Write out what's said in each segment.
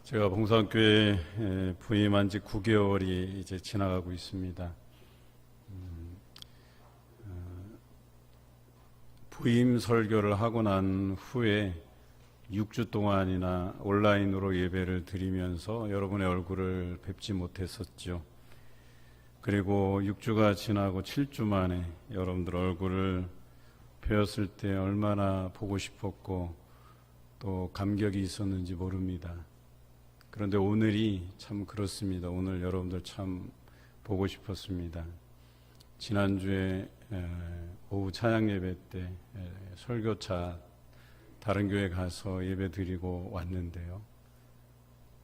제가 봉산교회 부임한 지 9개월이 이제 지나가고 있습니다. 부임 설교를 하고 난 후에 6주 동안이나 온라인으로 예배를 드리면서 여러분의 얼굴을 뵙지 못했었죠. 그리고 6주가 지나고 7주 만에 여러분들 얼굴을 뵈었을 때 얼마나 보고 싶었고 또 감격이 있었는지 모릅니다. 그런데 오늘이 참 그렇습니다. 오늘 여러분들 참 보고 싶었습니다. 지난주에 오후 찬양 예배 때 설교차 다른 교회 가서 예배 드리고 왔는데요.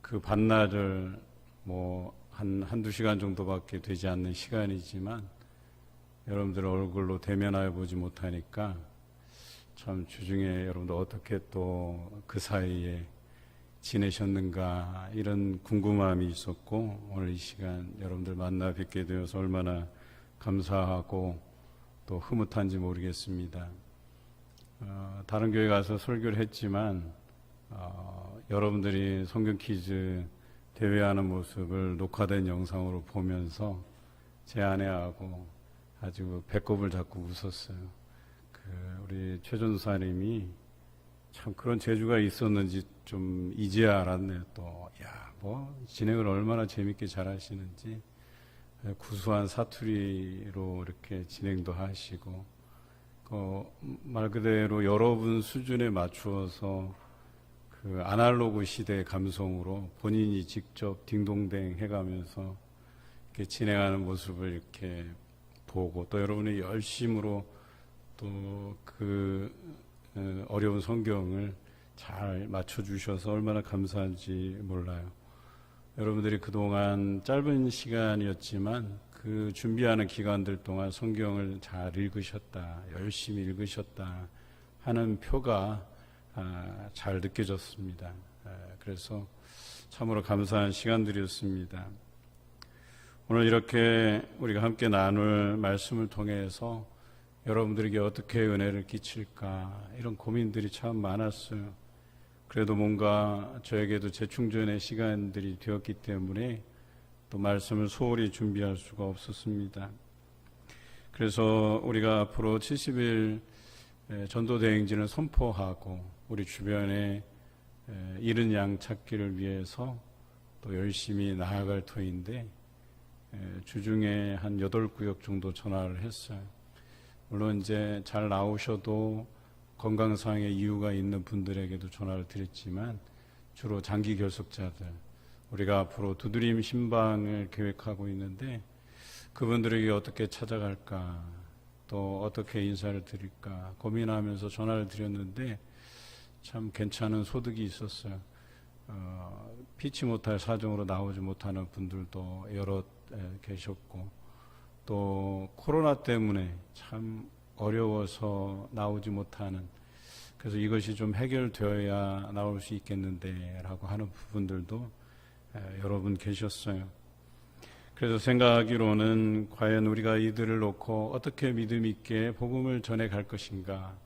그 반나절 한두 시간 정도밖에 되지 않는 시간이지만 여러분들 얼굴로 대면하여 보지 못하니까 참 주중에 여러분들 어떻게 또 그 사이에 지내셨는가 이런 궁금함이 있었고, 오늘 이 시간 여러분들 만나 뵙게 되어서 얼마나 감사하고 또 흐뭇한지 모르겠습니다. 다른 교회 가서 설교를 했지만 여러분들이 성경 퀴즈 대회하는 모습을 녹화된 영상으로 보면서 제 아내하고 아주 배꼽을 잡고 웃었어요. 우리 최전사님이 참 그런 재주가 있었는지 좀 이제야 알았네요. 또 진행을 얼마나 재밌게 잘하시는지, 구수한 사투리로 이렇게 진행도 하시고, 말 그대로 여러분 수준에 맞추어서 그 아날로그 시대의 감성으로 본인이 직접 딩동댕 해가면서 이렇게 진행하는 모습을 이렇게 보고, 또 여러분의 열심으로 또 그 어려운 성경을 잘 맞춰주셔서 얼마나 감사한지 몰라요. 여러분들이 그동안 짧은 시간이었지만 그 준비하는 기간들 동안 성경을 잘 읽으셨다, 열심히 읽으셨다 하는 표가 잘 느껴졌습니다. 그래서 참으로 감사한 시간들이었습니다. 오늘 이렇게 우리가 함께 나눌 말씀을 통해서 여러분들에게 어떻게 은혜를 끼칠까 이런 고민들이 참 많았어요. 그래도 뭔가 저에게도 재충전의 시간들이 되었기 때문에 또 말씀을 소홀히 준비할 수가 없었습니다. 그래서 우리가 앞으로 70일 전도대행진을 선포하고 우리 주변에 잃은 양 찾기를 위해서 또 열심히 나아갈 터인데, 주중에 한 8구역 정도 전화를 했어요. 물론 이제 잘 나오셔도 건강상의 이유가 있는 분들에게도 전화를 드렸지만 주로 장기 결석자들, 우리가 앞으로 두드림 신방을 계획하고 있는데 그분들에게 어떻게 찾아갈까, 또 어떻게 인사를 드릴까 고민하면서 전화를 드렸는데 참 괜찮은 소득이 있었어요. 피치 못할 사정으로 나오지 못하는 분들도 여럿 계셨고, 또 코로나 때문에 참 어려워서 나오지 못하는, 그래서 이것이 좀 해결되어야 나올 수 있겠는데 라고 하는 부분들도 여러 분 계셨어요. 그래서 생각하기로는 과연 우리가 이들을 놓고 어떻게 믿음 있게 복음을 전해 갈 것인가,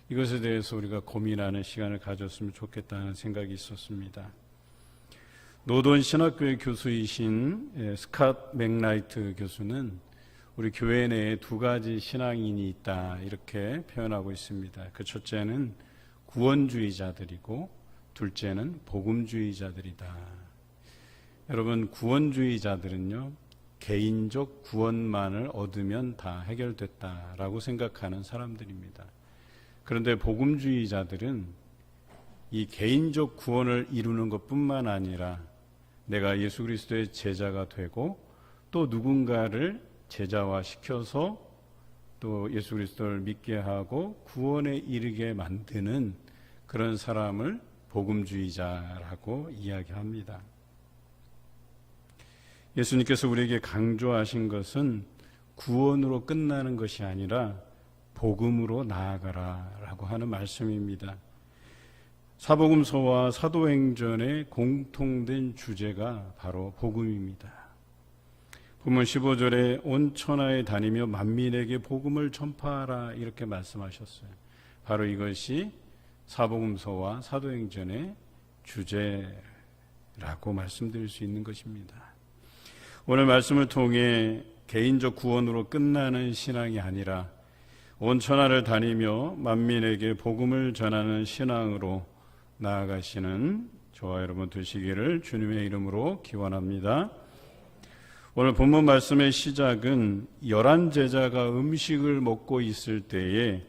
이것에 대해서 우리가 고민하는 시간을 가졌으면 좋겠다는 생각이 있었습니다. 노던 신학교의 교수이신 스캇 맥라이트 교수는 우리 교회 내에 2가지 신앙인이 있다 이렇게 표현하고 있습니다. 그 첫째는 구원주의자들이고 둘째는 복음주의자들이다. 여러분, 구원주의자들은요, 개인적 구원만을 얻으면 다 해결됐다라고 생각하는 사람들입니다. 그런데 복음주의자들은 이 개인적 구원을 이루는 것뿐만 아니라 내가 예수 그리스도의 제자가 되고 또 누군가를 제자화시켜서 또 예수 그리스도를 믿게 하고 구원에 이르게 만드는 그런 사람을 복음주의자라고 이야기합니다. 예수님께서 우리에게 강조하신 것은 구원으로 끝나는 것이 아니라 복음으로 나아가라 라고 하는 말씀입니다. 사복음서와 사도행전의 공통된 주제가 바로 복음입니다. 본문 15절에 온 천하에 다니며 만민에게 복음을 전파하라 이렇게 말씀하셨어요. 바로 이것이 사복음서와 사도행전의 주제라고 라고 말씀드릴 수 있는 것입니다. 오늘 말씀을 통해 개인적 구원으로 끝나는 신앙이 아니라 온 천하를 다니며 만민에게 복음을 전하는 신앙으로 나아가시는 저와 여러분 되시기를 주님의 이름으로 기원합니다. 오늘 본문 말씀의 시작은 11 제자가 음식을 먹고 있을 때에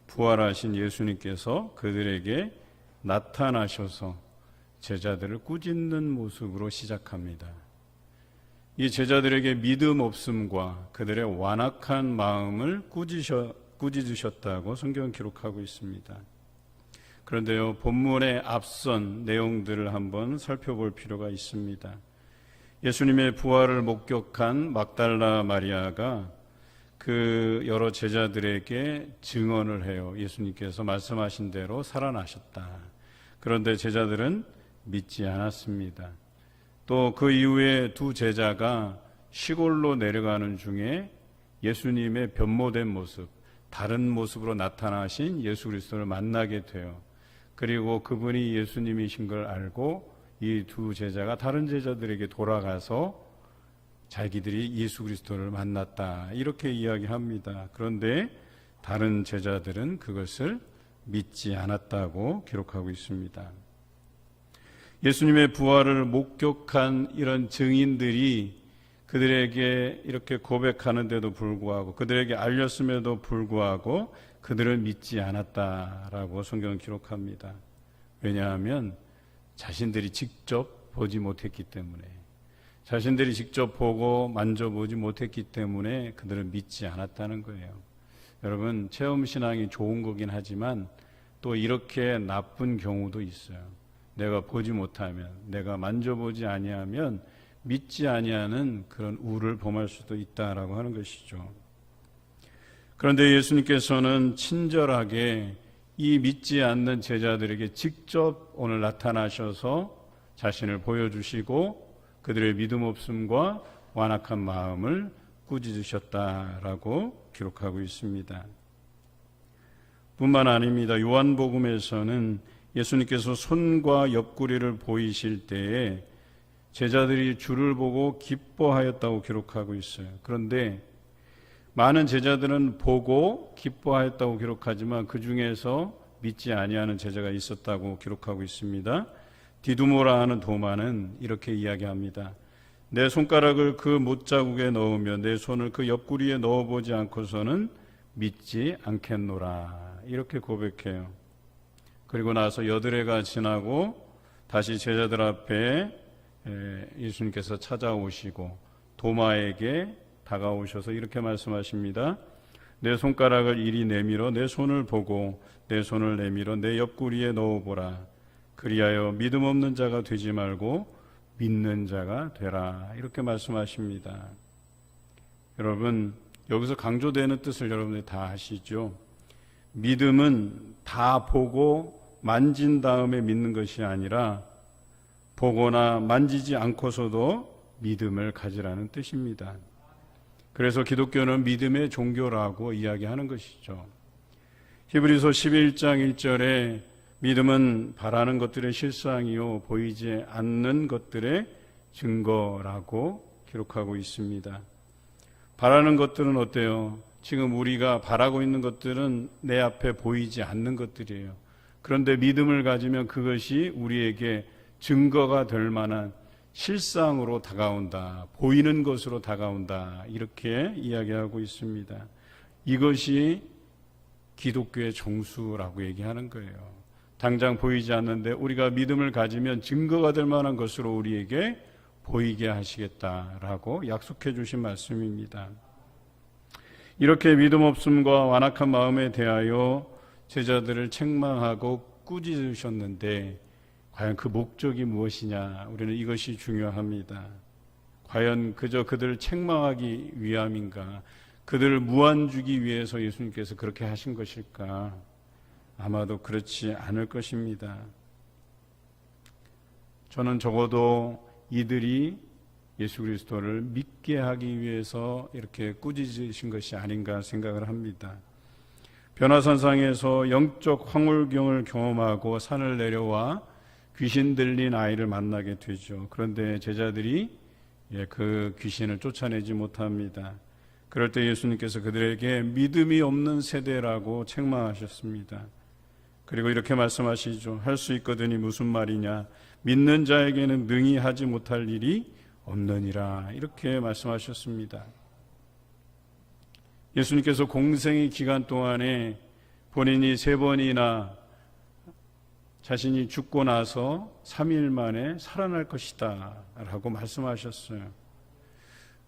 부활하신 예수님께서 그들에게 나타나셔서 제자들을 꾸짖는 모습으로 시작합니다. 이 제자들에게 믿음 없음과 그들의 완악한 마음을 꾸짖으셨다고 성경은 기록하고 있습니다. 그런데요, 본문의 앞선 내용들을 한번 살펴볼 필요가 있습니다. 예수님의 부활을 목격한 막달라 마리아가 그 여러 제자들에게 증언을 해요. 예수님께서 말씀하신 대로 살아나셨다. 그런데 제자들은 믿지 않았습니다. 또 그 이후에 두 제자가 시골로 내려가는 중에 예수님의 변모된 모습, 다른 모습으로 나타나신 예수 그리스도를 만나게 돼요. 그리고 그분이 예수님이신 걸 알고 이 두 제자가 다른 제자들에게 돌아가서 자기들이 예수 그리스도를 만났다 이렇게 이야기합니다. 그런데 다른 제자들은 그것을 믿지 않았다고 기록하고 있습니다. 예수님의 부활을 목격한 이런 증인들이 그들에게 이렇게 고백하는데도 불구하고 그들에게 알렸음에도 불구하고 그들을 믿지 않았다라고 성경은 기록합니다. 왜냐하면 자신들이 직접 보지 못했기 때문에, 자신들이 직접 보고 만져보지 못했기 때문에 그들은 믿지 않았다는 거예요. 여러분, 체험신앙이 좋은 거긴 하지만 또 이렇게 나쁜 경우도 있어요. 내가 보지 못하면, 내가 만져보지 아니하면 믿지 아니하는 그런 우를 범할 수도 있다라고 하는 것이죠. 그런데 예수님께서는 친절하게 이 믿지 않는 제자들에게 직접 오늘 나타나셔서 자신을 보여주시고 그들의 믿음 없음과 완악한 마음을 꾸짖으셨다라고 기록하고 있습니다. 뿐만 아닙니다. 요한복음에서는 예수님께서 손과 옆구리를 보이실 때에 제자들이 주를 보고 기뻐하였다고 기록하고 있어요. 그런데 많은 제자들은 보고 기뻐하였다고 기록하지만 그 중에서 믿지 아니하는 제자가 있었다고 기록하고 있습니다. 디두모라 하는 도마는 이렇게 이야기합니다. 내 손가락을 그 못자국에 넣으며 내 손을 그 옆구리에 넣어보지 않고서는 믿지 않겠노라 이렇게 고백해요. 그리고 나서 여드레가 지나고 다시 제자들 앞에 예수님께서 찾아오시고 도마에게 다가오셔서 이렇게 말씀하십니다. 내 손가락을 이리 내밀어 내 손을 보고 내 손을 내밀어 내 옆구리에 넣어보라. 그리하여 믿음 없는 자가 되지 말고 믿는 자가 되라. 이렇게 말씀하십니다. 여러분, 여기서 강조되는 뜻을 여러분들이 다 아시죠? 믿음은 다 보고 만진 다음에 믿는 것이 아니라 보거나 만지지 않고서도 믿음을 가지라는 뜻입니다. 그래서 기독교는 믿음의 종교라고 이야기하는 것이죠. 히브리서 11장 1절에 믿음은 바라는 것들의 실상이요 보이지 않는 것들의 증거라고 기록하고 있습니다. 바라는 것들은 어때요? 지금 우리가 바라고 있는 것들은 내 앞에 보이지 않는 것들이에요. 그런데 믿음을 가지면 그것이 우리에게 증거가 될 만한 실상으로 다가온다, 보이는 것으로 다가온다, 이렇게 이야기하고 있습니다. 이것이 기독교의 정수라고 얘기하는 거예요. 당장 보이지 않는데 우리가 믿음을 가지면 증거가 될 만한 것으로 우리에게 보이게 하시겠다라고 약속해 주신 말씀입니다. 이렇게 믿음 없음과 완악한 마음에 대하여 제자들을 책망하고 꾸짖으셨는데 과연 그 목적이 무엇이냐? 우리는 이것이 중요합니다. 과연 그저 그들을 책망하기 위함인가? 그들을 무안주기 위해서 예수님께서 그렇게 하신 것일까? 아마도 그렇지 않을 것입니다. 저는 적어도 이들이 예수 그리스도를 믿게 하기 위해서 이렇게 꾸짖으신 것이 아닌가 생각을 합니다. 변화산상에서 영적 황홀경을 경험하고 산을 내려와 귀신 들린 아이를 만나게 되죠. 그런데 제자들이 그 귀신을 쫓아내지 못합니다. 그럴 때 예수님께서 그들에게 믿음이 없는 세대라고 책망하셨습니다. 그리고 이렇게 말씀하시죠. 할 수 있거든이 무슨 말이냐. 믿는 자에게는 능히 하지 못할 일이 없느니라. 이렇게 말씀하셨습니다. 예수님께서 공생의 기간 동안에 본인이 3번이나 자신이 죽고 나서 3일 만에 살아날 것이다 라고 말씀하셨어요.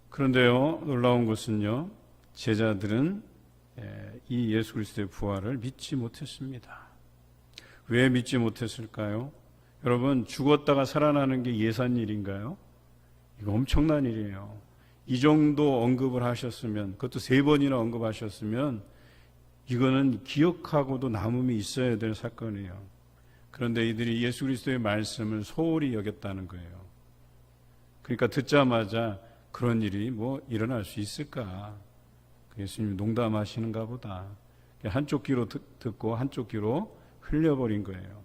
그런데요, 놀라운 것은요, 제자들은 이 예수 그리스도의 부활을 믿지 못했습니다. 왜 믿지 못했을까요? 여러분, 죽었다가 살아나는 게 예산 일인가요? 이거 엄청난 일이에요. 이 정도 언급을 하셨으면, 그것도 3번이나 언급하셨으면 이거는 기억하고도 남음이 있어야 될 사건이에요. 그런데 이들이 예수 그리스도의 말씀을 소홀히 여겼다는 거예요. 그러니까 듣자마자 그런 일이 뭐 일어날 수 있을까? 예수님이 농담하시는가 보다. 한쪽 귀로 듣고 한쪽 귀로 흘려버린 거예요.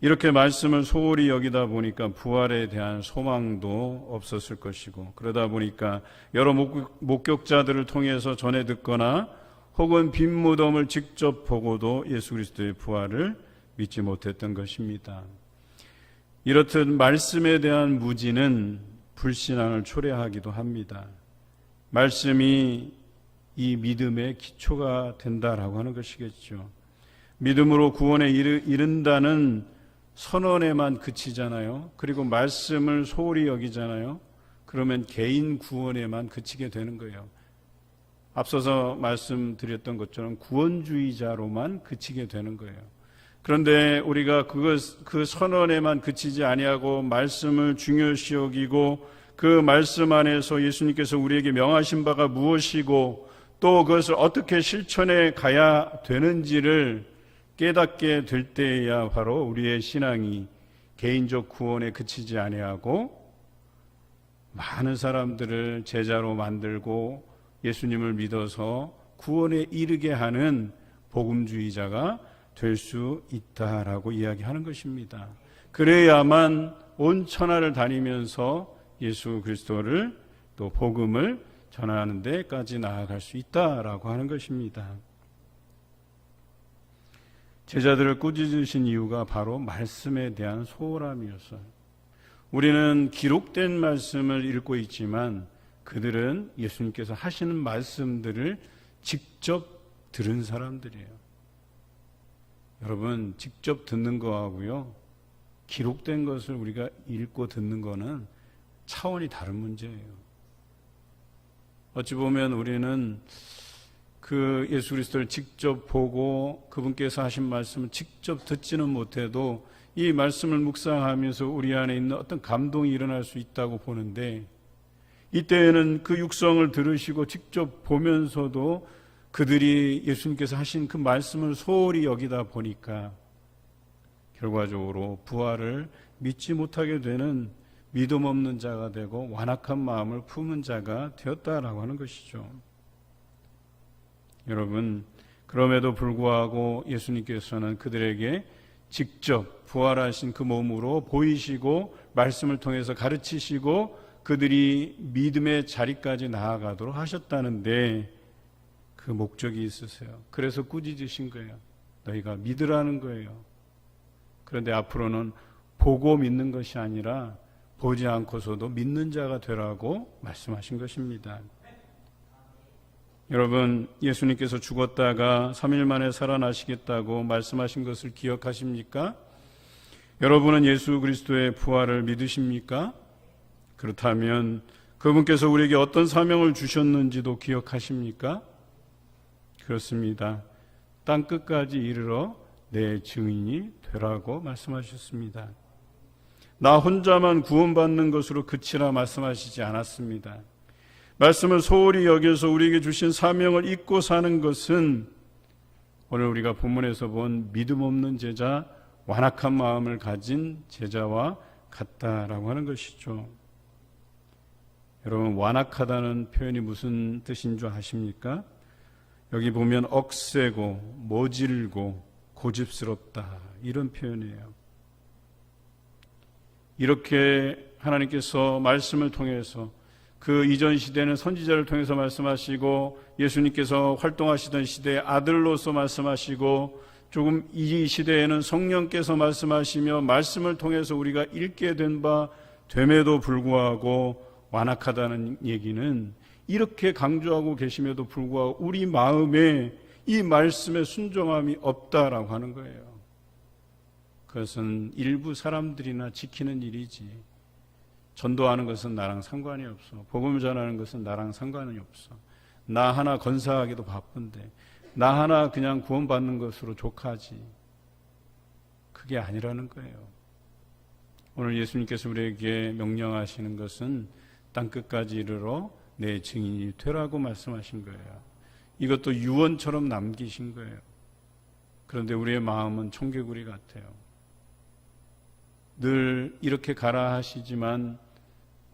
이렇게 말씀을 소홀히 여기다 보니까 부활에 대한 소망도 없었을 것이고, 그러다 보니까 여러 목격자들을 통해서 전해 듣거나 혹은 빈 무덤을 직접 보고도 예수 그리스도의 부활을 믿지 못했던 것입니다. 이렇듯 말씀에 대한 무지는 불신앙을 초래하기도 합니다. 말씀이 이 믿음의 기초가 된다라고 하는 것이겠죠. 믿음으로 구원에 이른다는 선언에만 그치잖아요. 그리고 말씀을 소홀히 여기잖아요. 그러면 개인 구원에만 그치게 되는 거예요. 앞서서 말씀드렸던 것처럼 구원주의자로만 그치게 되는 거예요. 그런데 우리가 그 선언에만 그치지 아니하고 말씀을 중요시 여기고 그 말씀 안에서 예수님께서 우리에게 명하신 바가 무엇이고 또 그것을 어떻게 실천해 가야 되는지를 깨닫게 될 때야 바로 우리의 신앙이 개인적 구원에 그치지 아니하고 많은 사람들을 제자로 만들고 예수님을 믿어서 구원에 이르게 하는 복음주의자가 될 수 있다라고 이야기하는 것입니다. 그래야만 온 천하를 다니면서 예수 그리스도를 또 복음을 전하는 데까지 나아갈 수 있다라고 하는 것입니다. 제자들을 꾸짖으신 이유가 바로 말씀에 대한 소홀함이었어요. 우리는 기록된 말씀을 읽고 있지만 그들은 예수님께서 하시는 말씀들을 직접 들은 사람들이에요. 여러분, 직접 듣는 거하고요, 기록된 것을 우리가 읽고 듣는 거는 차원이 다른 문제예요. 어찌 보면 우리는 그 예수 그리스도를 직접 보고 그분께서 하신 말씀을 직접 듣지는 못해도 이 말씀을 묵상하면서 우리 안에 있는 어떤 감동이 일어날 수 있다고 보는데, 이때에는 그 육성을 들으시고 직접 보면서도 그들이 예수님께서 하신 그 말씀을 소홀히 여기다 보니까 결과적으로 부활을 믿지 못하게 되는 믿음 없는 자가 되고 완악한 마음을 품은 자가 되었다라고 하는 것이죠. 여러분, 그럼에도 불구하고 예수님께서는 그들에게 직접 부활하신 그 몸으로 보이시고 말씀을 통해서 가르치시고 그들이 믿음의 자리까지 나아가도록 하셨다는데 그 목적이 있으세요. 그래서 꾸짖으신 거예요. 너희가 믿으라는 거예요. 그런데 앞으로는 보고 믿는 것이 아니라 보지 않고서도 믿는 자가 되라고 말씀하신 것입니다. 여러분, 예수님께서 죽었다가 3일 만에 살아나시겠다고 말씀하신 것을 기억하십니까? 여러분은 예수 그리스도의 부활을 믿으십니까? 그렇다면 그분께서 우리에게 어떤 사명을 주셨는지도 기억하십니까? 그렇습니다. 땅 끝까지 이르러 내 증인이 되라고 말씀하셨습니다. 나 혼자만 구원받는 것으로 그치라 말씀하시지 않았습니다. 말씀을 소홀히 여겨서 우리에게 주신 사명을 잊고 사는 것은 오늘 우리가 본문에서 본 믿음 없는 제자, 완악한 마음을 가진 제자와 같다라고 하는 것이죠. 여러분, 완악하다는 표현이 무슨 뜻인 줄 아십니까? 여기 보면 억세고 모질고 고집스럽다 이런 표현이에요. 이렇게 하나님께서 말씀을 통해서 그 이전 시대는 선지자를 통해서 말씀하시고 예수님께서 활동하시던 시대의 아들로서 말씀하시고 조금 이 시대에는 성령께서 말씀하시며 말씀을 통해서 우리가 읽게 된 바 됨에도 불구하고 완악하다는 얘기는 이렇게 강조하고 계심에도 불구하고 우리 마음에 이 말씀에 순종함이 없다라고 하는 거예요. 그것은 일부 사람들이나 지키는 일이지 전도하는 것은 나랑 상관이 없어. 복음을 전하는 것은 나랑 상관이 없어. 나 하나 건사하기도 바쁜데 나 하나 그냥 구원받는 것으로 족하지. 그게 아니라는 거예요. 오늘 예수님께서 우리에게 명령하시는 것은 땅끝까지 이르러 내 증인이 되라고 말씀하신 거예요. 이것도 유언처럼 남기신 거예요. 그런데 우리의 마음은 청개구리 같아요. 늘 이렇게 가라 하시지만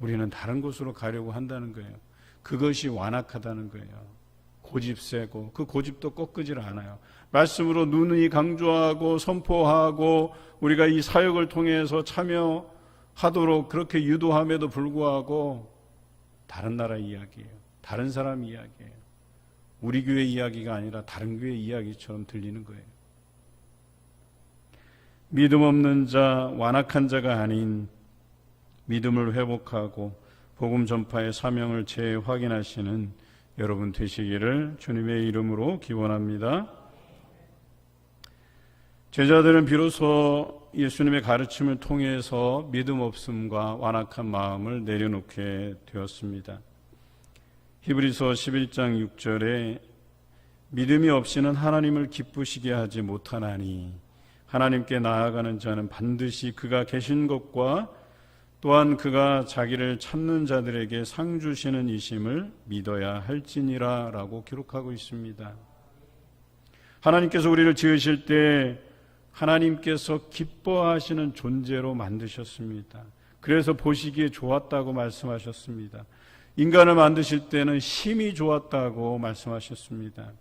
우리는 다른 곳으로 가려고 한다는 거예요. 그것이 완악하다는 거예요. 고집세고 그 고집도 꺾이질 않아요. 말씀으로 누누이 강조하고 선포하고 우리가 이 사역을 통해서 참여하도록 그렇게 유도함에도 불구하고 다른 나라 이야기예요. 다른 사람 이야기예요. 우리 교회 이야기가 아니라 다른 교회 이야기처럼 들리는 거예요. 믿음 없는 자, 완악한 자가 아닌 믿음을 회복하고 복음 전파의 사명을 재확인하시는 여러분 되시기를 주님의 이름으로 기원합니다. 제자들은 비로소 예수님의 가르침을 통해서 믿음 없음과 완악한 마음을 내려놓게 되었습니다. 히브리서 11장 6절에 믿음이 없이는 하나님을 기쁘시게 하지 못하나니 하나님께 나아가는 자는 반드시 그가 계신 것과 또한 그가 자기를 찾는 자들에게 상 주시는 이심을 믿어야 할지니라 라고 기록하고 있습니다. 하나님께서 우리를 지으실 때 하나님께서 기뻐하시는 존재로 만드셨습니다. 그래서 보시기에 좋았다고 말씀하셨습니다. 인간을 만드실 때는 심히 좋았다고 말씀하셨습니다.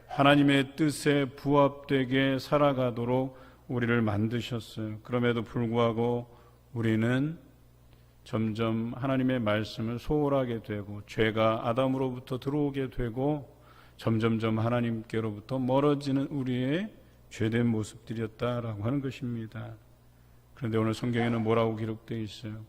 하나님의 뜻에 부합되게 살아가도록 우리를 만드셨어요. 그럼에도 불구하고 우리는 점점 하나님의 말씀을 소홀하게 되고 죄가 아담으로부터 들어오게 되고 점점점 하나님께로부터 멀어지는 우리의 죄된 모습들이었다라고 하는 것입니다. 그런데 오늘 성경에는 뭐라고 기록되어 있어요?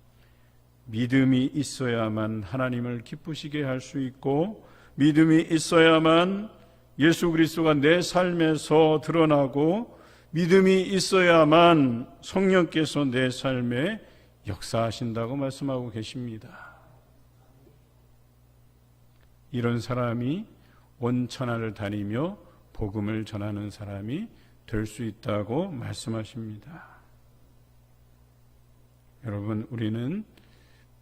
믿음이 있어야만 하나님을 기쁘시게 할 수 있고 믿음이 있어야만 예수 그리스도가 내 삶에서 드러나고 믿음이 있어야만 성령께서 내 삶에 역사하신다고 말씀하고 계십니다. 이런 사람이 온 천하를 다니며 복음을 전하는 사람이 될 수 있다고 말씀하십니다. 여러분, 우리는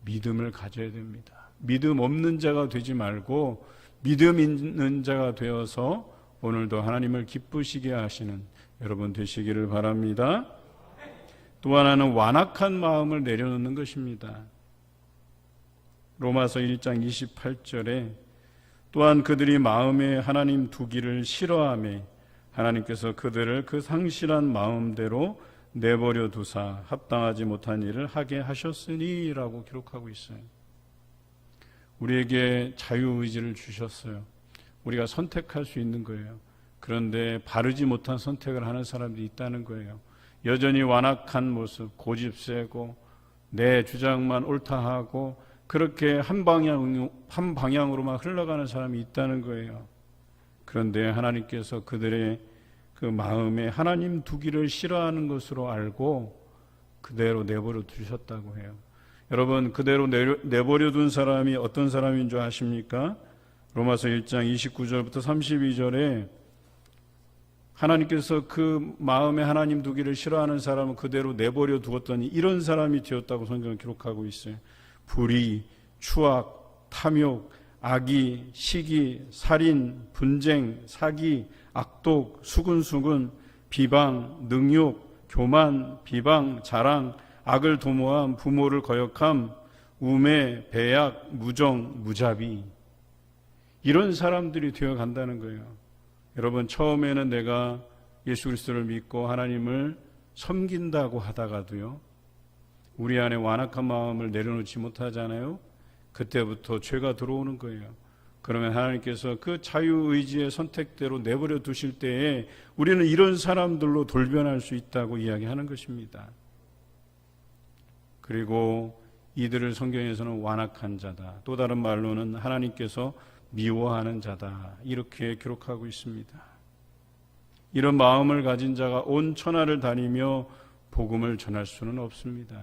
믿음을 가져야 됩니다. 믿음 없는 자가 되지 말고 믿음 있는 자가 되어서 오늘도 하나님을 기쁘시게 하시는 여러분 되시기를 바랍니다. 또 하나는 완악한 마음을 내려놓는 것입니다. 로마서 1장 28절에 또한 그들이 마음에 하나님 두기를 싫어하며 하나님께서 그들을 그 상실한 마음대로 내버려 두사 합당하지 못한 일을 하게 하셨으니 라고 기록하고 있어요. 우리에게 자유의지를 주셨어요. 우리가 선택할 수 있는 거예요. 그런데 바르지 못한 선택을 하는 사람들이 있다는 거예요. 여전히 완악한 모습, 고집세고 내 주장만 옳다 하고 그렇게 한 방향으로만 흘러가는 사람이 있다는 거예요. 그런데 하나님께서 그들의 그 마음에 하나님 두기를 싫어하는 것으로 알고 그대로 내버려 두셨다고 해요. 여러분, 그대로 내버려 둔 사람이 어떤 사람인 줄 아십니까? 로마서 1장 29절부터 32절에 하나님께서 그 마음에 하나님 두기를 싫어하는 사람은 그대로 내버려 두었더니 이런 사람이 되었다고 성경은 기록하고 있어요. 불의, 추악, 탐욕, 악의, 시기, 살인, 분쟁, 사기, 악독, 수근수근, 비방, 능욕, 교만, 비방, 자랑, 악을 도모함, 부모를 거역함, 우매, 배약, 무정, 무자비. 이런 사람들이 되어 간다는 거예요. 여러분, 처음에는 내가 예수 그리스도를 믿고 하나님을 섬긴다고 하다가도요, 우리 안에 완악한 마음을 내려놓지 못하잖아요. 그때부터 죄가 들어오는 거예요. 그러면 하나님께서 그 자유의지의 선택대로 내버려 두실 때에 우리는 이런 사람들로 돌변할 수 있다고 이야기하는 것입니다. 그리고 이들을 성경에서는 완악한 자다, 또 다른 말로는 하나님께서 미워하는 자다, 이렇게 기록하고 있습니다. 이런 마음을 가진 자가 온 천하를 다니며 복음을 전할 수는 없습니다.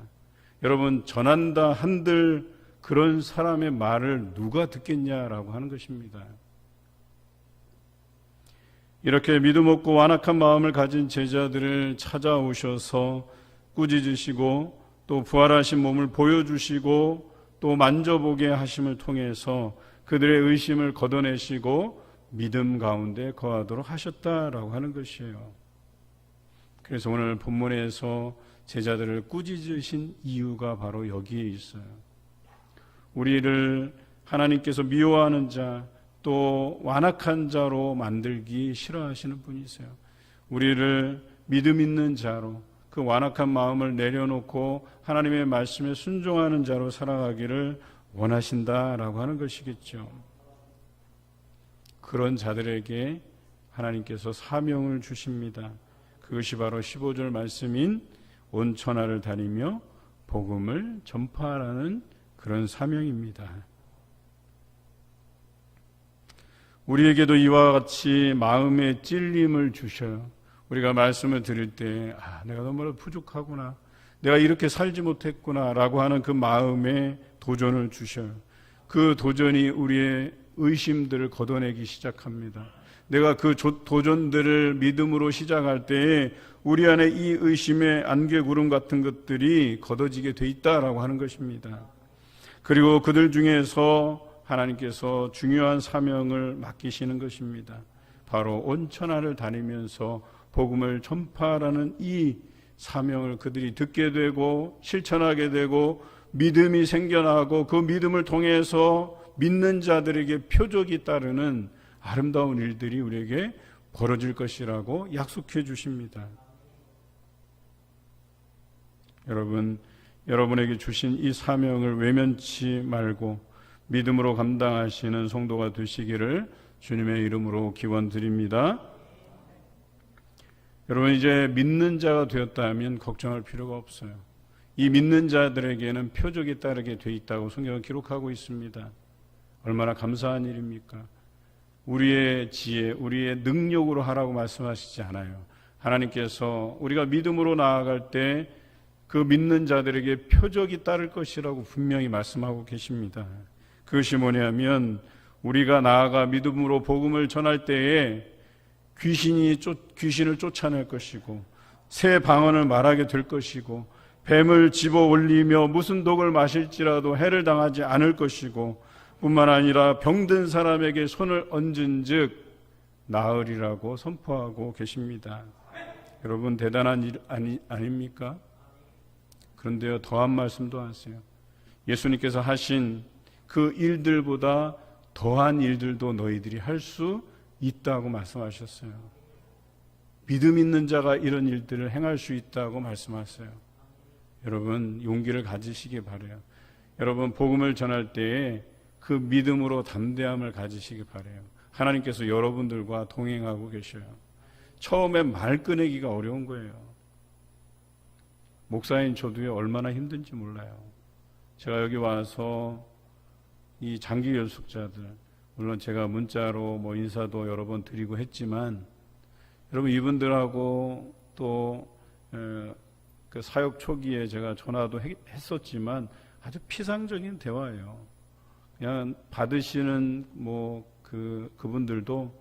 여러분, 전한다 한들 그런 사람의 말을 누가 듣겠냐라고 하는 것입니다. 이렇게 믿음 없고 완악한 마음을 가진 제자들을 찾아오셔서 꾸짖으시고 또 부활하신 몸을 보여주시고 또 만져보게 하심을 통해서 그들의 의심을 걷어내시고 믿음 가운데 거하도록 하셨다라고 하는 것이에요. 그래서 오늘 본문에서 제자들을 꾸짖으신 이유가 바로 여기에 있어요. 우리를 하나님께서 미워하는 자, 또 완악한 자로 만들기 싫어하시는 분이세요. 우리를 믿음 있는 자로, 그 완악한 마음을 내려놓고 하나님의 말씀에 순종하는 자로 살아가기를 원하신다라고 하는 것이겠죠. 그런 자들에게 하나님께서 사명을 주십니다. 그것이 바로 15절 말씀인 온 천하를 다니며 복음을 전파하라는 그런 사명입니다. 우리에게도 이와 같이 마음의 찔림을 주셔요. 우리가 말씀을 들을 때 내가 너무나 부족하구나, 내가 이렇게 살지 못했구나 라고 하는 그 마음에 도전을 주셔요. 그 도전이 우리의 의심들을 걷어내기 시작합니다. 내가 그 도전들을 믿음으로 시작할 때에 우리 안에 이 의심의 안개구름 같은 것들이 걷어지게 돼 있다라고 하는 것입니다. 그리고 그들 중에서 하나님께서 중요한 사명을 맡기시는 것입니다. 바로 온 천하를 다니면서 복음을 전파하라는 이 사명을 그들이 듣게 되고 실천하게 되고 믿음이 생겨나고 그 믿음을 통해서 믿는 자들에게 표적이 따르는 아름다운 일들이 우리에게 벌어질 것이라고 약속해 주십니다. 여러분, 여러분에게 주신 이 사명을 외면치 말고 믿음으로 감당하시는 성도가 되시기를 주님의 이름으로 기원드립니다. 여러분, 이제 믿는 자가 되었다면 걱정할 필요가 없어요. 이 믿는 자들에게는 표적이 따르게 돼 있다고 성경은 기록하고 있습니다. 얼마나 감사한 일입니까? 우리의 지혜, 우리의 능력으로 하라고 말씀하시지 않아요. 하나님께서 우리가 믿음으로 나아갈 때 그 믿는 자들에게 표적이 따를 것이라고 분명히 말씀하고 계십니다. 그것이 뭐냐면 우리가 나아가 믿음으로 복음을 전할 때에 귀신을 쫓아낼 것이고 새 방언을 말하게 될 것이고 뱀을 집어 올리며 무슨 독을 마실지라도 해를 당하지 않을 것이고 뿐만 아니라 병든 사람에게 손을 얹은 즉 나으리라고 선포하고 계십니다. 여러분, 대단한 일 아닙니까? 그런데요, 더한 말씀도 하세요. 예수님께서 하신 그 일들보다 더한 일들도 너희들이 할 수 있다고 말씀하셨어요. 믿음 있는 자가 이런 일들을 행할 수 있다고 말씀하세요. 여러분, 용기를 가지시기 바라요. 여러분, 복음을 전할 때에 그 믿음으로 담대함을 가지시기 바라요. 하나님께서 여러분들과 동행하고 계셔요. 처음에 말 꺼내기가 어려운 거예요. 목사인 저도요, 얼마나 힘든지 몰라요. 제가 여기 와서 이 장기 결숙자들, 물론 제가 문자로 인사도 여러 번 드리고 했지만, 여러분, 이분들하고 또 그 사역 초기에 제가 전화도 했었지만 아주 피상적인 대화예요. 그냥 받으시는 그분들도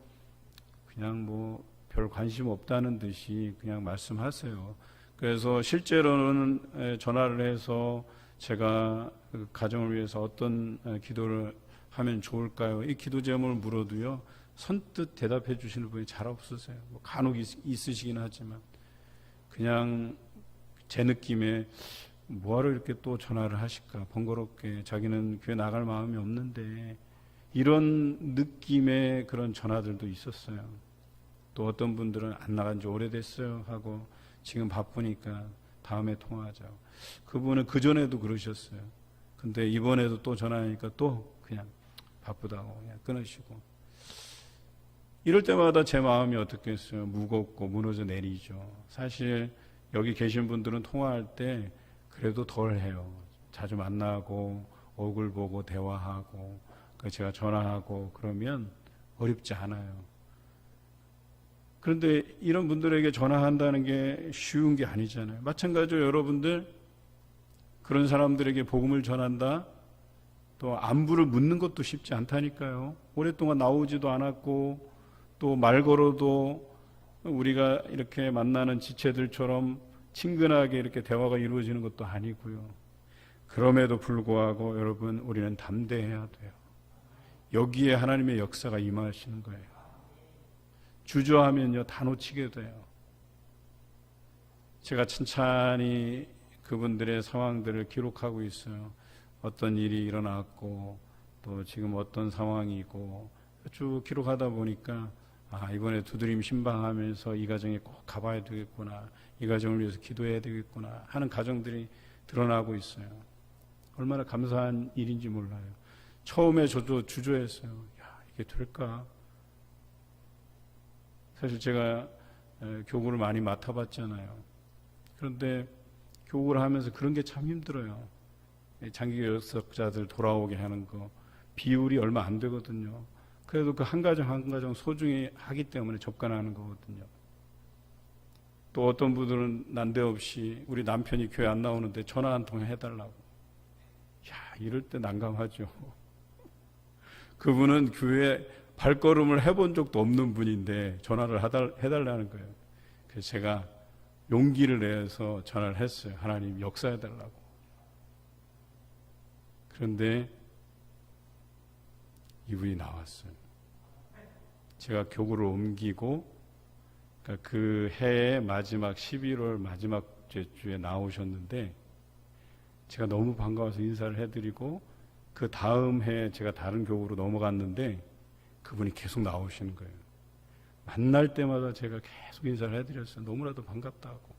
그냥 별 관심 없다는 듯이 그냥 말씀하세요. 그래서 실제로는 전화를 해서 제가 그 가정을 위해서 어떤 기도를 하면 좋을까요? 이 기도 제목을 물어도요, 선뜻 대답해 주시는 분이 잘 없으세요. 간혹 있으시긴 하지만 그냥 제 느낌에 뭐하러 이렇게 또 전화를 하실까, 번거롭게, 자기는 교회 나갈 마음이 없는데, 이런 느낌의 그런 전화들도 있었어요. 또 어떤 분들은 안 나간 지 오래됐어요 하고 지금 바쁘니까 다음에 통화하자고. 그분은 그전에도 그러셨어요. 근데 이번에도 또 전화하니까 또 그냥 바쁘다고 그냥 끊으시고. 이럴 때마다 제 마음이 어떻겠어요? 무겁고 무너져 내리죠. 사실 여기 계신 분들은 통화할 때 그래도 덜 해요. 자주 만나고 얼굴 보고 대화하고 제가 전화하고 그러면 어렵지 않아요. 그런데 이런 분들에게 전화한다는 게 쉬운 게 아니잖아요. 마찬가지로 여러분들 그런 사람들에게 복음을 전한다, 또 안부를 묻는 것도 쉽지 않다니까요. 오랫동안 나오지도 않았고 또 말 걸어도 우리가 이렇게 만나는 지체들처럼 친근하게 이렇게 대화가 이루어지는 것도 아니고요. 그럼에도 불구하고 여러분, 우리는 담대해야 돼요. 여기에 하나님의 역사가 임하시는 거예요. 주저하면요, 다 놓치게 돼요. 제가 천천히 그분들의 상황들을 기록하고 있어요. 어떤 일이 일어났고 또 지금 어떤 상황이고 쭉 기록하다 보니까 이번에 두드림 신방하면서 이 가정에 꼭 가봐야 되겠구나, 이 가정을 위해서 기도해야 되겠구나 하는 가정들이 드러나고 있어요. 얼마나 감사한 일인지 몰라요. 처음에 저도 주저했어요. 이게 될까? 사실 제가 교구를 많이 맡아봤잖아요. 그런데 교구를 하면서 그런 게 참 힘들어요. 장기 결석자들 돌아오게 하는 거 비율이 얼마 안 되거든요. 그래도 그 한 가정 한 가정 소중히 하기 때문에 접근하는 거거든요. 또 어떤 분들은 난데없이 우리 남편이 교회 안 나오는데 전화 한 통 해달라고. 이럴 때 난감하죠. 그분은 교회 발걸음을 해본 적도 없는 분인데 전화를 해달라는 거예요. 그래서 제가 용기를 내서 전화를 했어요. 하나님 역사해달라고. 그런데 이분이 나왔어요. 제가 교구를 옮기고 그 해의 마지막 11월 마지막 주에 나오셨는데 제가 너무 반가워서 인사를 해드리고 그 다음 해에 제가 다른 교구로 넘어갔는데 그분이 계속 나오시는 거예요. 만날 때마다 제가 계속 인사를 해드렸어요. 너무나도 반갑다고.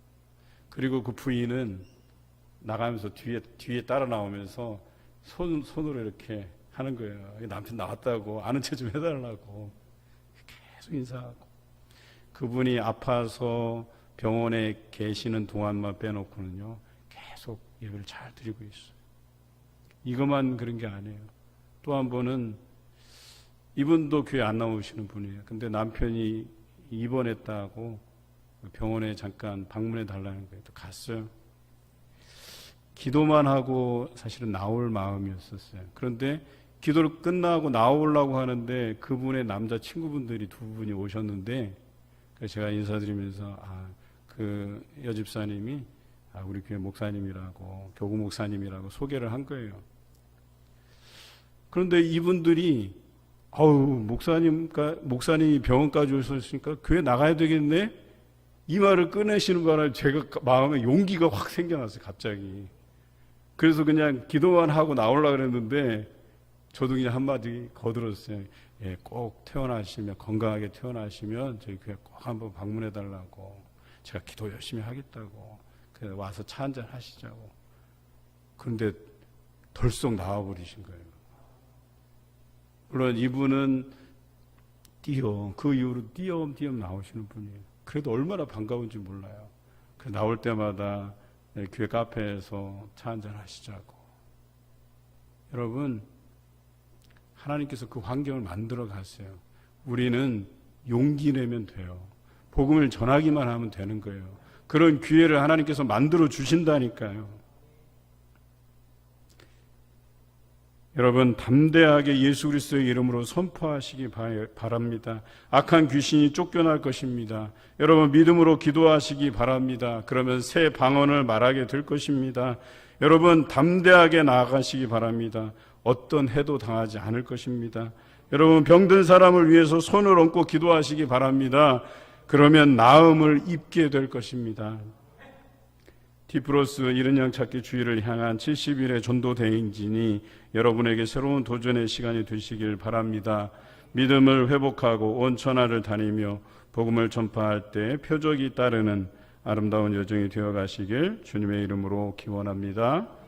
그리고 그 부인은 나가면서 뒤에 따라 나오면서 손으로 이렇게 하는 거예요. 남편 나왔다고 아는 체 좀 해달라고 계속 인사하고. 그분이 아파서 병원에 계시는 동안만 빼놓고는요 계속 예배를 잘 드리고 있어요. 이것만 그런 게 아니에요. 또 한 번은 이분도 교회 안 나오시는 분이에요. 근데 남편이 입원했다고 병원에 잠깐 방문해 달라는 거예요. 또 갔어요. 기도만 하고 사실은 나올 마음이었었어요. 그런데 기도를 끝나고 나오려고 하는데 그분의 남자 친구분들이 두 분이 오셨는데 그래서 제가 인사드리면서 그 여집사님이 우리 교회 목사님이라고, 교구 목사님이라고 소개를 한 거예요. 그런데 이분들이 목사님이 병원까지 오셨으니까 교회 나가야 되겠네? 이 말을 꺼내시는 바람에 제가 마음에 용기가 확 생겨났어요, 갑자기. 그래서 그냥 기도만 하고 나오려고 그랬는데 저도 그냥 한마디 거들었어요. 꼭 퇴원하시면, 건강하게 퇴원하시면 저희 교회 꼭 한번 방문해 달라고. 제가 기도 열심히 하겠다고. 그래서 와서 차 한잔 하시자고. 그런데 덜썩 나와버리신 거예요. 물론 이분은 그 이후로 띄엄띄엄 나오시는 분이에요. 그래도 얼마나 반가운지 몰라요. 나올 때마다 교회 카페에서 차 한잔 하시자고. 여러분, 하나님께서 그 환경을 만들어 가세요. 우리는 용기 내면 돼요. 복음을 전하기만 하면 되는 거예요. 그런 기회를 하나님께서 만들어 주신다니까요. 여러분, 담대하게 예수 그리스도의 이름으로 선포하시기 바랍니다. 악한 귀신이 쫓겨날 것입니다. 여러분, 믿음으로 기도하시기 바랍니다. 그러면 새 방언을 말하게 될 것입니다. 여러분, 담대하게 나아가시기 바랍니다. 어떤 해도 당하지 않을 것입니다. 여러분, 병든 사람을 위해서 손을 얹고 기도하시기 바랍니다. 그러면 나음을 입게 될 것입니다. 디프로스 이른 양 찾기 주의를 향한 70일의 전도 대행진이 여러분에게 새로운 도전의 시간이 되시길 바랍니다. 믿음을 회복하고 온 천하를 다니며 복음을 전파할 때 표적이 따르는 아름다운 여정이 되어 가시길 주님의 이름으로 기원합니다.